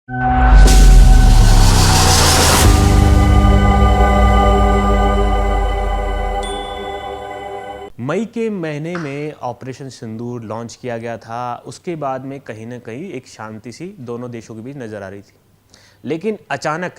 मई के महीने में ऑपरेशन सिंदूर लॉन्च किया गया था। उसके बाद में कहीं ना कहीं एक शांति सी दोनों देशों के बीच नज़र आ रही थी, लेकिन अचानक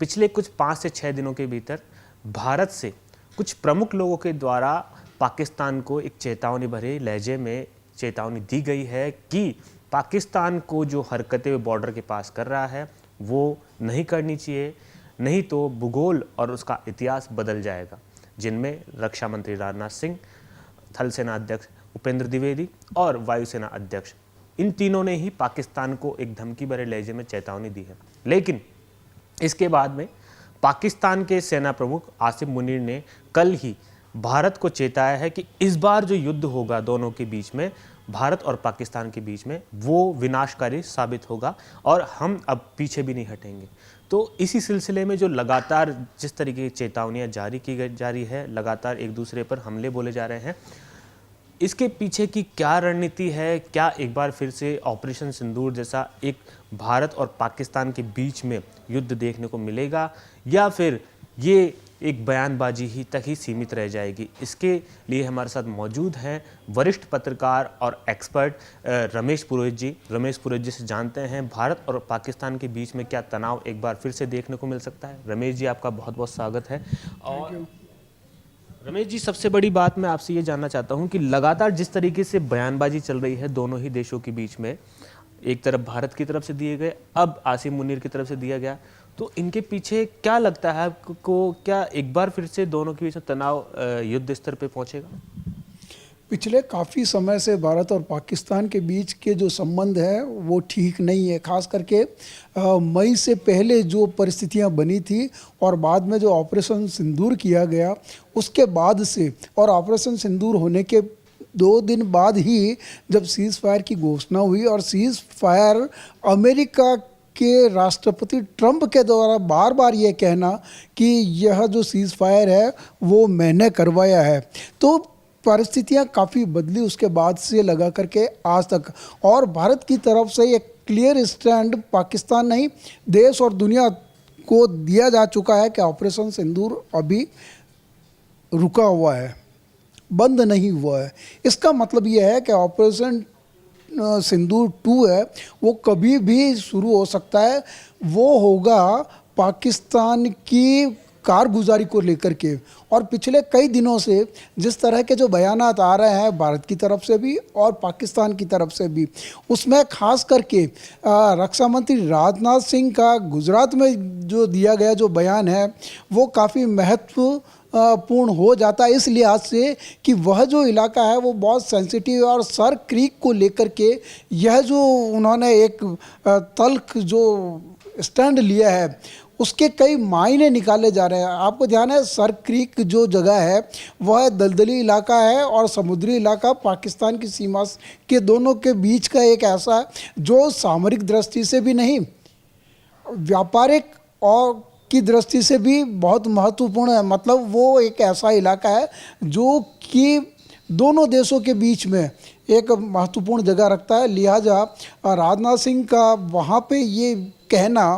पिछले कुछ 5 से 6 दिनों के भीतर भारत से कुछ प्रमुख लोगों के द्वारा पाकिस्तान को एक चेतावनी भरे लहजे में चेतावनी दी गई है कि पाकिस्तान को जो हरकतें बॉर्डर के पास कर रहा है वो नहीं करनी चाहिए, नहीं तो भूगोल और उसका इतिहास बदल जाएगा। जिनमें रक्षा मंत्री राजनाथ सिंह, थल सेना अध्यक्ष उपेंद्र द्विवेदी और वायुसेना अध्यक्ष, इन तीनों ने ही पाकिस्तान को एक धमकी भरे लहजे में चेतावनी दी है। लेकिन इसके बाद में पाकिस्तान के सेना प्रमुख आसिम मुनीर ने कल ही भारत को चेताया है कि इस बार जो युद्ध होगा दोनों के बीच में, भारत और पाकिस्तान के बीच में, वो विनाशकारी साबित होगा और हम अब पीछे भी नहीं हटेंगे। तो इसी सिलसिले में जो लगातार जिस तरीके की चेतावनियाँ जारी की जा रही है, लगातार एक दूसरे पर हमले बोले जा रहे हैं, इसके पीछे की क्या रणनीति है? क्या एक बार फिर से ऑपरेशन सिंदूर जैसा एक भारत और पाकिस्तान के बीच में युद्ध देखने को मिलेगा, या फिर ये एक बयानबाजी ही तक ही सीमित रह जाएगी? इसके लिए हमारे साथ मौजूद हैं वरिष्ठ पत्रकार और एक्सपर्ट रमेश पुरोहित जी से जानते हैं भारत और पाकिस्तान के बीच में क्या तनाव एक बार फिर से देखने को मिल सकता है। रमेश जी, आपका बहुत बहुत स्वागत है। और रमेश जी, सबसे बड़ी बात मैं आपसे ये जानना चाहता हूँ कि लगातार जिस तरीके से बयानबाजी चल रही है दोनों ही देशों के बीच में, एक तरफ भारत की तरफ से दिए गए, अब आसिम मुनीर की तरफ से दिया गया, तो इनके पीछे क्या लगता है आपको? क्या एक बार फिर से दोनों के बीच में तनाव युद्ध स्तर पे पहुंचेगा? पिछले काफ़ी समय से भारत और पाकिस्तान के बीच के जो संबंध है वो ठीक नहीं है। खास करके मई से पहले जो परिस्थितियां बनी थी और बाद में जो ऑपरेशन सिंदूर किया गया उसके बाद से, और ऑपरेशन सिंदूर होने के 2 दिन बाद ही जब सीज़ फायर की घोषणा हुई और सीज़ फायर अमेरिका के राष्ट्रपति ट्रंप के द्वारा बार बार ये कहना कि यह जो सीज़ फायर है वो मैंने करवाया है, तो परिस्थितियां काफ़ी बदली उसके बाद से लगा करके आज तक। और भारत की तरफ से एक क्लियर स्टैंड पाकिस्तान नहीं, देश और दुनिया को दिया जा चुका है कि ऑपरेशन सिंदूर अभी रुका हुआ है, बंद नहीं हुआ है। इसका मतलब यह है कि ऑपरेशन सिंदूर 2 है वो कभी भी शुरू हो सकता है। वो होगा पाकिस्तान की कारगुजारी को लेकर के। और पिछले कई दिनों से जिस तरह के जो बयानात आ रहे हैं भारत की तरफ से भी और पाकिस्तान की तरफ से भी, उसमें खास करके रक्षा मंत्री राजनाथ सिंह का गुजरात में जो दिया गया जो बयान है वो काफ़ी महत्वपूर्ण हो जाता है इस लिहाज से कि वह जो इलाका है वो बहुत सेंसिटिव है। और सर क्रीक को लेकर के यह जो उन्होंने एक तल्ख जो स्टैंड लिया है उसके कई मायने निकाले जा रहे हैं। आपको ध्यान है सर क्रीक जो जगह है वह दलदली इलाका है और समुद्री इलाका पाकिस्तान की सीमा के दोनों के बीच का एक ऐसा है जो सामरिक दृष्टि से भी नहीं, व्यापारिक और की दृष्टि से भी बहुत महत्वपूर्ण है। मतलब वो एक ऐसा इलाका है जो कि दोनों देशों के बीच में एक महत्वपूर्ण जगह रखता है। लिहाजा राजनाथ सिंह का वहाँ पे ये कहना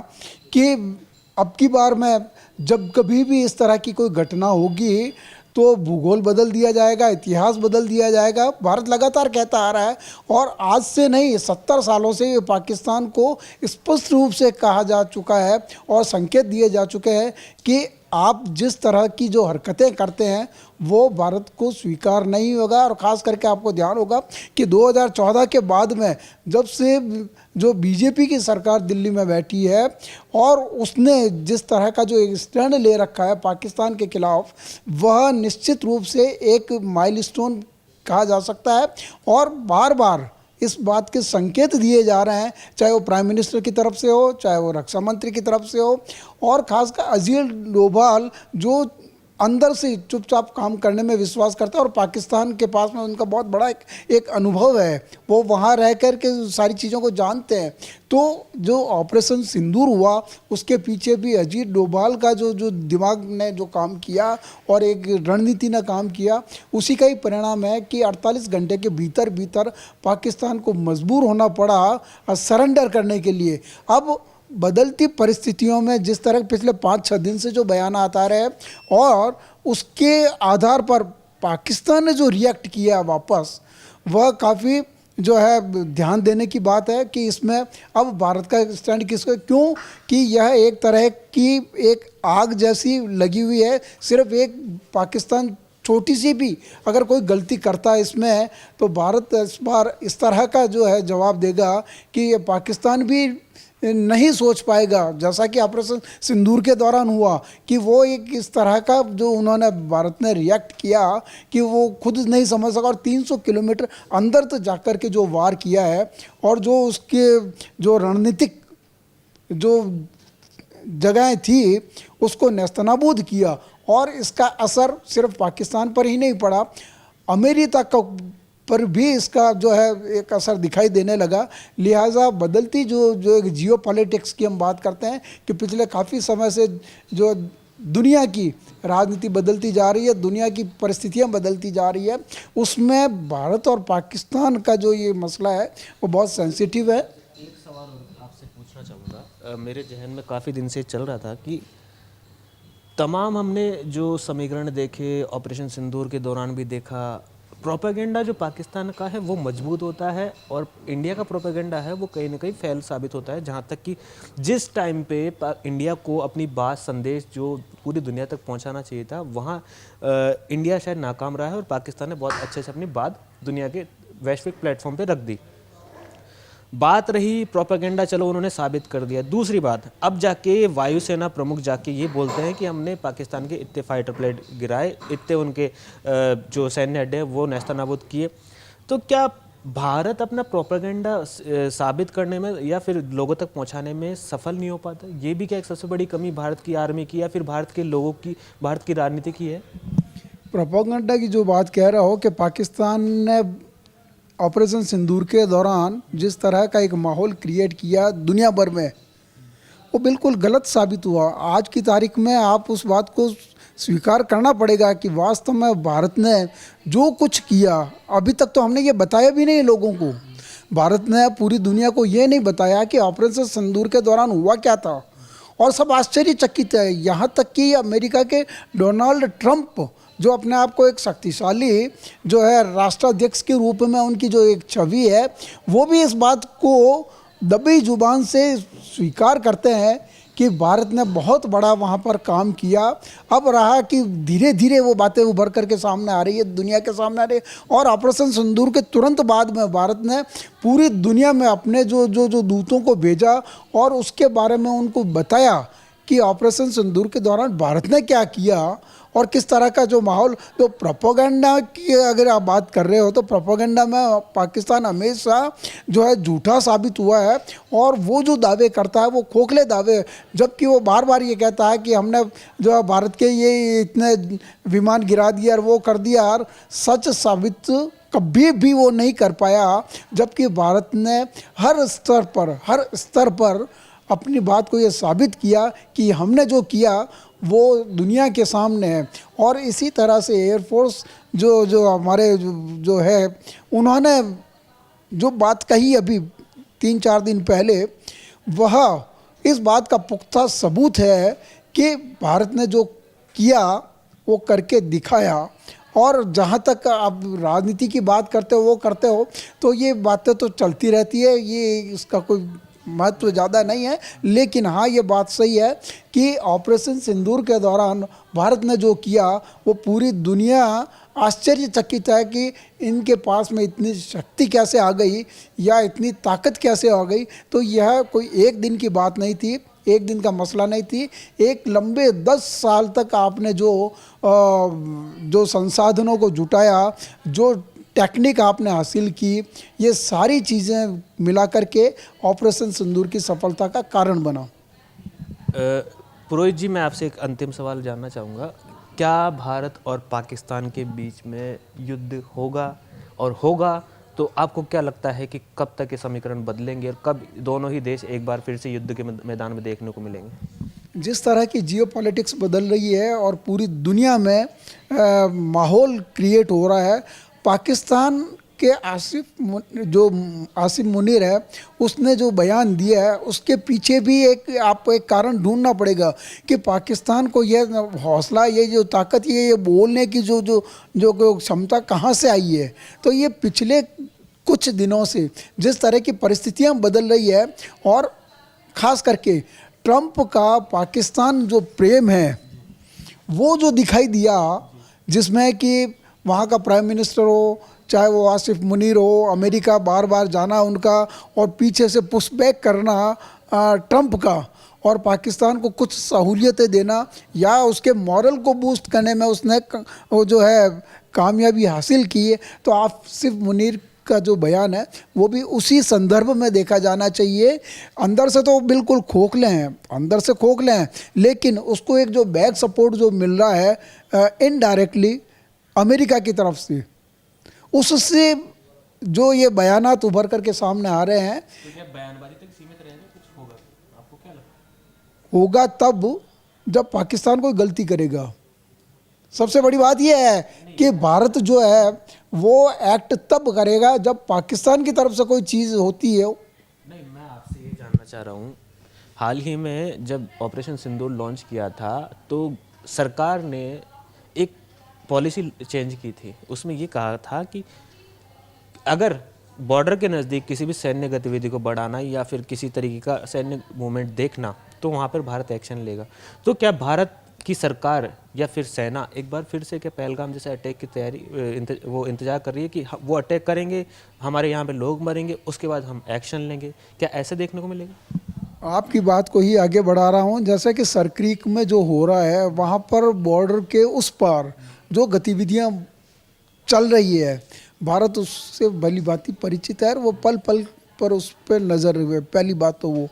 कि अब की बार में जब कभी भी इस तरह की कोई घटना होगी तो भूगोल बदल दिया जाएगा, इतिहास बदल दिया जाएगा, भारत लगातार कहता आ रहा है। और आज से नहीं, 70 सालों से ये पाकिस्तान को स्पष्ट रूप से कहा जा चुका है और संकेत दिए जा चुके हैं कि आप जिस तरह की जो हरकतें करते हैं वो भारत को स्वीकार नहीं होगा। और ख़ास करके आपको ध्यान होगा कि 2014 के बाद में जब से जो बीजेपी की सरकार दिल्ली में बैठी है और उसने जिस तरह का जो एक स्टैंड ले रखा है पाकिस्तान के खिलाफ, वह निश्चित रूप से एक माइलस्टोन कहा जा सकता है। और बार बार इस बात के संकेत दिए जा रहे हैं, चाहे वो प्राइम मिनिस्टर की तरफ से हो, चाहे वो रक्षा मंत्री की तरफ से हो, और ख़ासकर अजील डोभाल जो अंदर से चुपचाप काम करने में विश्वास करता है और पाकिस्तान के पास में उनका बहुत बड़ा एक अनुभव है, वो वहाँ रह कर के सारी चीज़ों को जानते हैं। तो जो ऑपरेशन सिंदूर हुआ उसके पीछे भी अजीत डोभाल का जो दिमाग ने जो काम किया और एक रणनीति ने काम किया, उसी का ही परिणाम है कि 48 घंटे के भीतर भीतर पाकिस्तान को मजबूर होना पड़ा सरेंडर करने के लिए। अब बदलती परिस्थितियों में जिस तरह पिछले 5-6 दिन से जो बयान आता रहे और उसके आधार पर पाकिस्तान ने जो रिएक्ट किया वापस, वह काफ़ी जो है ध्यान देने की बात है कि इसमें अब भारत का स्टैंड किसका, क्यों कि यह एक तरह की एक आग जैसी लगी हुई है। सिर्फ एक पाकिस्तान छोटी सी भी अगर कोई गलती करता है इसमें, तो भारत इस बार इस तरह का जो है जवाब देगा कि ये पाकिस्तान भी नहीं सोच पाएगा, जैसा कि ऑपरेशन सिंदूर के दौरान हुआ कि वो एक इस तरह का जो उन्होंने भारत ने रिएक्ट किया कि वो खुद नहीं समझ सका और 300 किलोमीटर अंदर तो जाकर के जो वार किया है और जो उसके जो रणनीतिक जो जगहें थी उसको नेस्तनाबूद किया। और इसका असर सिर्फ पाकिस्तान पर ही नहीं पड़ा, अमेरिका का पर भी इसका जो है एक असर दिखाई देने लगा। लिहाजा बदलती जो एक जियो पॉलिटिक्स की हम बात करते हैं कि पिछले काफ़ी समय से जो दुनिया की राजनीति बदलती जा रही है, दुनिया की परिस्थितियां बदलती जा रही है, उसमें भारत और पाकिस्तान का जो ये मसला है वो बहुत सेंसिटिव है। एक सवाल आपसे पूछना चाहूँगा, मेरे जहन में काफ़ी दिन से चल रहा था कि तमाम हमने जो समीकरण देखे, ऑपरेशन सिंदूर के दौरान भी देखा, प्रोपेगेंडा जो पाकिस्तान का है वो मजबूत होता है और इंडिया का प्रोपेगेंडा है वो कहीं ना कहीं फेल साबित होता है। जहाँ तक कि जिस टाइम पे इंडिया को अपनी बात संदेश जो पूरी दुनिया तक पहुँचाना चाहिए था, वहाँ इंडिया शायद नाकाम रहा है और पाकिस्तान ने बहुत अच्छे से अपनी बात दुनिया के वैश्विक प्लेटफॉर्म पर रख दी। बात रही प्रोपेगेंडा, चलो उन्होंने साबित कर दिया। दूसरी बात, अब जाके वायुसेना प्रमुख जाके ये बोलते हैं कि हमने पाकिस्तान के इतने फाइटर प्लेन गिराए, इतने उनके जो सैन्य अड्डे हैं वो नेस्तनाबूद किए। तो क्या भारत अपना प्रोपेगेंडा साबित करने में या फिर लोगों तक पहुंचाने में सफल नहीं हो पाता? ये भी क्या एक सबसे बड़ी कमी भारत की आर्मी की या फिर भारत के लोगों की, भारत की राजनीति की है? प्रोपेगेंडा की जो बात कह रहा हो कि पाकिस्तान ने ऑपरेशन सिंदूर के दौरान जिस तरह का एक माहौल क्रिएट किया दुनिया भर में, वो बिल्कुल गलत साबित हुआ। आज की तारीख में आप उस बात को स्वीकार करना पड़ेगा कि वास्तव में भारत ने जो कुछ किया, अभी तक तो हमने ये बताया भी नहीं लोगों को। भारत ने पूरी दुनिया को ये नहीं बताया कि ऑपरेशन सिंदूर के दौरान हुआ क्या था और सब आश्चर्यचकित है। यहाँ तक कि अमेरिका के डोनाल्ड ट्रंप जो अपने आप को एक शक्तिशाली जो है राष्ट्राध्यक्ष के रूप में उनकी जो एक छवि है, वो भी इस बात को दबी जुबान से स्वीकार करते हैं कि भारत ने बहुत बड़ा वहाँ पर काम किया। अब रहा कि धीरे धीरे वो बातें उभर करके सामने आ रही है, दुनिया के सामने आ रही है। और ऑपरेशन सिंदूर के तुरंत बाद में भारत ने पूरी दुनिया में अपने जो दूतों को भेजा और उसके बारे में उनको बताया कि ऑपरेशन सिंदूर के दौरान भारत ने क्या किया और किस तरह का जो माहौल। तो प्रोपेगेंडा की अगर आप बात कर रहे हो तो प्रोपेगेंडा में पाकिस्तान हमेशा जो है झूठा साबित हुआ है और वो जो दावे करता है वो खोखले दावे, जबकि वो बार बार ये कहता है कि हमने जो है भारत के ये इतने विमान गिरा दिया और वो कर दिया, और सच साबित कभी भी वो नहीं कर पाया। जबकि भारत ने हर स्तर पर अपनी बात को ये साबित किया कि हमने जो किया वो दुनिया के सामने है। और इसी तरह से एयरफोर्स जो हमारे जो है, उन्होंने जो बात कही अभी 3-4 दिन पहले, वह इस बात का पुख्ता सबूत है कि भारत ने जो किया वो करके दिखाया। और जहाँ तक आप राजनीति की बात करते हो तो ये बातें तो चलती रहती है, ये इसका कोई महत्व ज़्यादा नहीं है। लेकिन हाँ, ये बात सही है कि ऑपरेशन सिंदूर के दौरान भारत ने जो किया वो पूरी दुनिया आश्चर्यचकित है कि इनके पास में इतनी शक्ति कैसे आ गई या इतनी ताकत कैसे आ गई। तो यह कोई एक दिन की बात नहीं थी, एक दिन का मसला नहीं थी। एक लंबे 10 साल तक आपने जो संसाधनों को जुटाया, जो टेक्निक आपने हासिल की, ये सारी चीज़ें मिला करके ऑपरेशन सिंदूर की सफलता का कारण बना। पुरोहित जी, मैं आपसे एक अंतिम सवाल जानना चाहूँगा। क्या भारत और पाकिस्तान के बीच में युद्ध होगा, और होगा तो आपको क्या लगता है कि कब तक ये समीकरण बदलेंगे और कब दोनों ही देश एक बार फिर से युद्ध के मैदान में देखने को मिलेंगे? जिस तरह की जियोपॉलिटिक्स बदल रही है और पूरी दुनिया में माहौल क्रिएट हो रहा है, पाकिस्तान के आसिफ मुनीर है, उसने जो बयान दिया है उसके पीछे भी आपको एक कारण ढूंढना पड़ेगा कि पाकिस्तान को यह हौसला, ये जो ताकत, ये बोलने की जो क्षमता कहाँ से आई है। तो ये पिछले कुछ दिनों से जिस तरह की परिस्थितियाँ बदल रही है, और ख़ास करके ट्रंप का पाकिस्तान जो प्रेम है वो जो दिखाई दिया, जिसमें कि वहाँ का प्राइम मिनिस्टर हो, चाहे वो आसिफ मुनीर हो, अमेरिका बार बार जाना उनका और पीछे से पुशबैक करना ट्रंप का, और पाकिस्तान को कुछ सहूलियतें देना या उसके मॉरल को बूस्ट करने में उसने वो जो है कामयाबी हासिल की है। तो आसिफ मुनीर का जो बयान है वो भी उसी संदर्भ में देखा जाना चाहिए। अंदर से तो बिल्कुल खोखले हैं, अंदर से खोखले हैं, लेकिन उसको एक जो बैक सपोर्ट जो मिल रहा है इनडायरेक्टली अमेरिका की तरफ से, उससे जो ये बयानात उभर करके सामने आ रहे हैं, तो ये बयानबाजी तक सीमित रहेगा, कुछ होगा? आपको क्या लगता है? होगा तब जब पाकिस्तान कोई गलती करेगा। सबसे बड़ी बात यह है कि भारत जो है वो एक्ट तब करेगा जब पाकिस्तान की तरफ से कोई चीज़ होती है। नहीं, मैं आपसे ये जानना चाह रहा हूँ, हाल ही में जब ऑपरेशन सिंदूर लॉन्च किया था तो सरकार ने एक पॉलिसी चेंज की थी। उसमें ये कहा था कि अगर बॉर्डर के नज़दीक किसी भी सैन्य गतिविधि को बढ़ाना या फिर किसी तरीके का सैन्य मूवमेंट देखना तो वहाँ पर भारत एक्शन लेगा। तो क्या भारत की सरकार या फिर सेना एक बार फिर से क्या पहलगाम जैसे अटैक की तैयारी वो इंतजार कर रही है कि वो अटैक करेंगे, हमारे यहाँ पे लोग मरेंगे, उसके बाद हम एक्शन लेंगे? क्या ऐसे देखने को मिलेगा? आपकी बात को ही आगे बढ़ा रहा हूँ। जैसे कि सरक्रीक में जो हो रहा है, वहाँ पर बॉर्डर के उस पार जो गतिविधियाँ चल रही है, भारत उससे भली भांति परिचित है और वो पल पल पर उस पर नज़र हुए। पहली बात तो वो।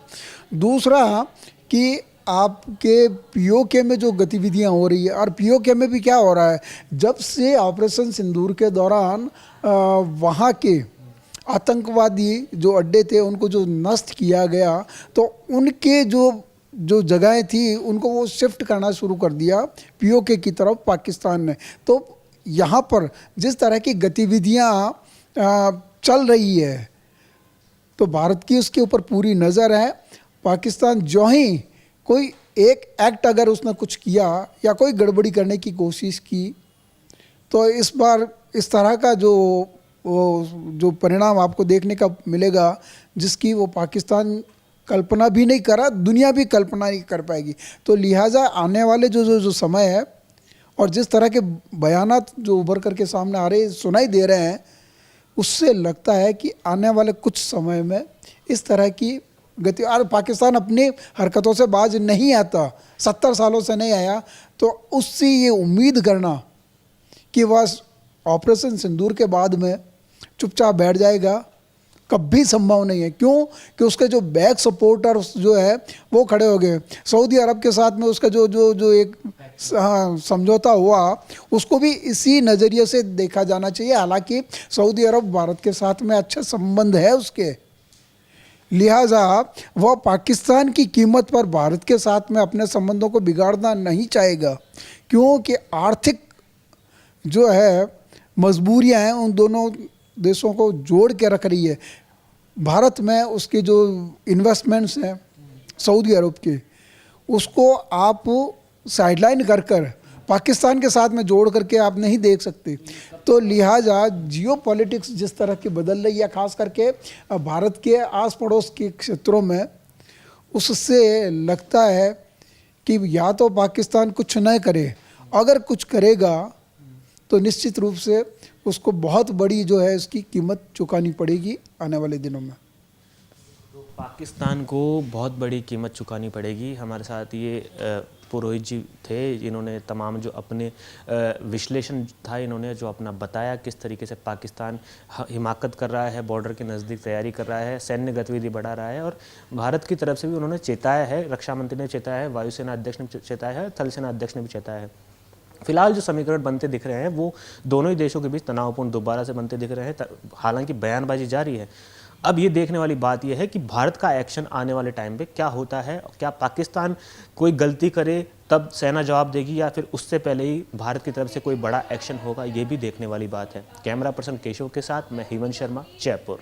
दूसरा कि आपके पीओके में जो गतिविधियां हो रही है, और पीओके में भी क्या हो रहा है, जब से ऑपरेशन सिंदूर के दौरान वहाँ के आतंकवादी जो अड्डे थे उनको जो नष्ट किया गया, तो उनके जो जगहें थी उनको वो शिफ्ट करना शुरू कर दिया पीओके की तरफ पाकिस्तान ने। तो यहाँ पर जिस तरह की गतिविधियाँ चल रही है, तो भारत की उसके ऊपर पूरी नज़र है। पाकिस्तान जो ही कोई एक एक्ट अगर उसने कुछ किया या कोई गड़बड़ी करने की कोशिश की, तो इस बार इस तरह का जो परिणाम आपको देखने का मिलेगा जिसकी वो पाकिस्तान कल्पना भी नहीं करा, दुनिया भी कल्पना नहीं कर पाएगी। तो लिहाजा आने वाले जो समय है और जिस तरह के बयानात जो उभर करके सामने आ रहे सुनाई दे रहे हैं, उससे लगता है कि आने वाले कुछ समय में इस तरह की गति, और पाकिस्तान अपनी हरकतों से बाज नहीं आता, 70 सालों से नहीं आया, तो उससे ये उम्मीद करना कि वह ऑपरेशन सिंदूर के बाद में चुपचाप बैठ जाएगा, कभी संभव नहीं है। क्यों? कि उसके जो बैक सपोर्टर जो है वो खड़े हो गए। सऊदी अरब के साथ में उसका जो एक समझौता हुआ, उसको भी इसी नज़रिए से देखा जाना चाहिए। हालांकि सऊदी अरब भारत के साथ में अच्छे संबंध है उसके, लिहाजा वह पाकिस्तान की कीमत पर भारत के साथ में अपने संबंधों को बिगाड़ना नहीं चाहेगा, क्योंकि आर्थिक जो है मजबूरियां हैं उन दोनों देशों को जोड़ के रख रही है। भारत में उसके जो इन्वेस्टमेंट्स हैं सऊदी अरब के, उसको आप साइडलाइन कर पाकिस्तान के साथ में जोड़ करके आप नहीं देख सकते। तो लिहाजा जियोपॉलिटिक्स जिस तरह की बदल रही है, खास करके भारत के आस पड़ोस के क्षेत्रों में, उससे लगता है कि या तो पाकिस्तान कुछ न करे, अगर कुछ करेगा तो निश्चित रूप से उसको बहुत बड़ी जो है इसकी कीमत चुकानी पड़ेगी आने वाले दिनों में। तो पाकिस्तान को बहुत बड़ी कीमत चुकानी पड़ेगी। हमारे साथ ये पुरोहित जी थे जिन्होंने तमाम जो अपने विश्लेषण था, इन्होंने जो अपना बताया किस तरीके से पाकिस्तान हिमाकत कर रहा है, बॉर्डर के नज़दीक तैयारी कर रहा है, सैन्य गतिविधि बढ़ा रहा है, और भारत की तरफ से भी उन्होंने चेताया है, रक्षा मंत्री ने चेताया है, वायुसेना अध्यक्ष ने चेताया है, थल सेना अध्यक्ष ने भी चेताया है। फिलहाल जो समीकरण बनते दिख रहे हैं वो दोनों ही देशों के बीच तनावपूर्ण दोबारा से बनते दिख रहे हैं। हालांकि बयानबाजी जारी है। अब ये देखने वाली बात यह है कि भारत का एक्शन आने वाले टाइम पे क्या होता है। क्या पाकिस्तान कोई गलती करे तब सेना जवाब देगी, या फिर उससे पहले ही भारत की तरफ से कोई बड़ा एक्शन होगा, ये भी देखने वाली बात है। कैमरा पर्सन केशव के साथ मैं हेमंत शर्मा, जयपुर।